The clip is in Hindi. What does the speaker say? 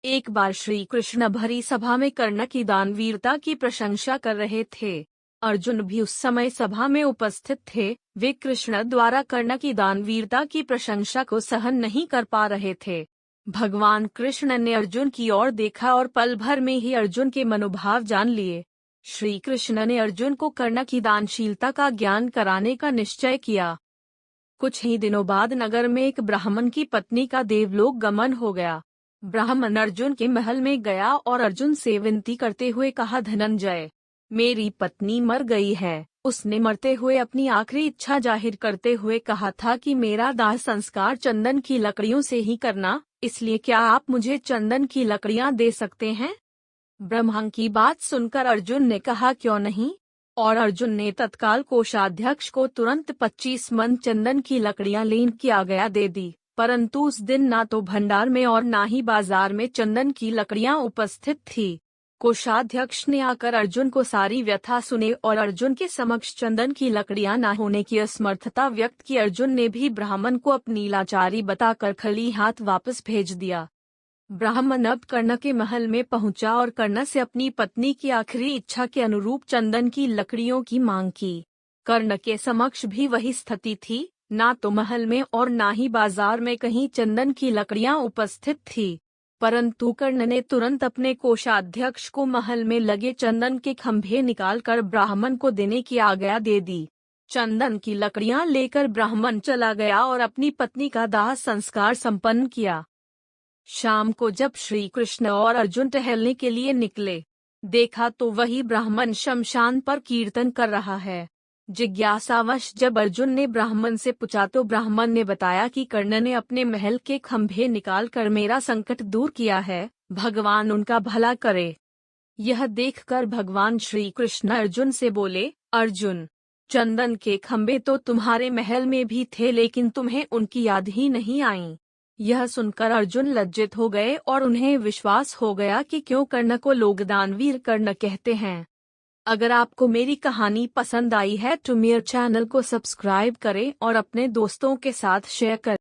एक बार श्री कृष्ण भरी सभा में कर्ण की दानवीरता की प्रशंसा कर रहे थे। अर्जुन भी उस समय सभा में उपस्थित थे। वे कृष्ण द्वारा कर्ण की दानवीरता की प्रशंसा को सहन नहीं कर पा रहे थे। भगवान कृष्ण ने अर्जुन की ओर देखा और पल भर में ही अर्जुन के मनोभाव जान लिए। श्री कृष्ण ने अर्जुन को कर्ण की दानशीलता का ज्ञान कराने का निश्चय किया। कुछ ही दिनों बाद नगर में एक ब्राह्मण की पत्नी का देवलोक गमन हो गया। ब्राह्मण अर्जुन के महल में गया और अर्जुन से विनती करते हुए कहा, धनंजय, मेरी पत्नी मर गई है। उसने मरते हुए अपनी आखिरी इच्छा जाहिर करते हुए कहा था कि मेरा दाह संस्कार चंदन की लकड़ियों से ही करना, इसलिए क्या आप मुझे चंदन की लकड़ियां दे सकते हैं? ब्राह्मण की बात सुनकर अर्जुन ने कहा, क्यों नहीं? और अर्जुन ने तत्काल कोषाध्यक्ष को तुरंत 25 मन चंदन की लकड़ियां लेन की आज्ञा दे दी। परंतु उस दिन ना तो भंडार में और ना ही बाजार में चंदन की लकड़ियां उपस्थित थी। कोषाध्यक्ष ने आकर अर्जुन को सारी व्यथा सुने और अर्जुन के समक्ष चंदन की लकड़ियां न होने की असमर्थता व्यक्त की। अर्जुन ने भी ब्राह्मण को अपनी लाचारी बताकर खाली हाथ वापस भेज दिया। ब्राह्मण अब कर्ण के महल में पहुंचा और कर्ण से अपनी पत्नी की आखिरी इच्छा के अनुरूप चंदन की लकड़ियों की मांग की। कर्ण के समक्ष भी वही स्थिति थी, ना तो महल में और ना ही बाजार में कहीं चंदन की लकड़ियां उपस्थित थी। परंतु कर्ण ने तुरंत अपने कोषाध्यक्ष को महल में लगे चंदन के खंभे निकालकर ब्राह्मण को देने की आज्ञा दे दी। चंदन की लकड़ियां लेकर ब्राह्मण चला गया और अपनी पत्नी का दाह संस्कार संपन्न किया। शाम को जब श्री कृष्ण और अर्जुन टहलने के लिए निकले, देखा तो वही ब्राह्मण शमशान पर कीर्तन कर रहा है। जिज्ञासावश जब अर्जुन ने ब्राह्मण से पूछा तो ब्राह्मण ने बताया कि कर्ण ने अपने महल के खंभे निकालकर मेरा संकट दूर किया है, भगवान उनका भला करे। यह देखकर भगवान श्री कृष्ण अर्जुन से बोले, अर्जुन, चंदन के खंभे तो तुम्हारे महल में भी थे, लेकिन तुम्हें उनकी याद ही नहीं आई। यह सुनकर अर्जुन लज्जित हो गए और उन्हें विश्वास हो गया कि क्यों कर्ण को लोग दानवीर कर्ण कहते हैं। अगर आपको मेरी कहानी पसंद आई है तो मेरे चैनल को सब्सक्राइब करें और अपने दोस्तों के साथ शेयर करें।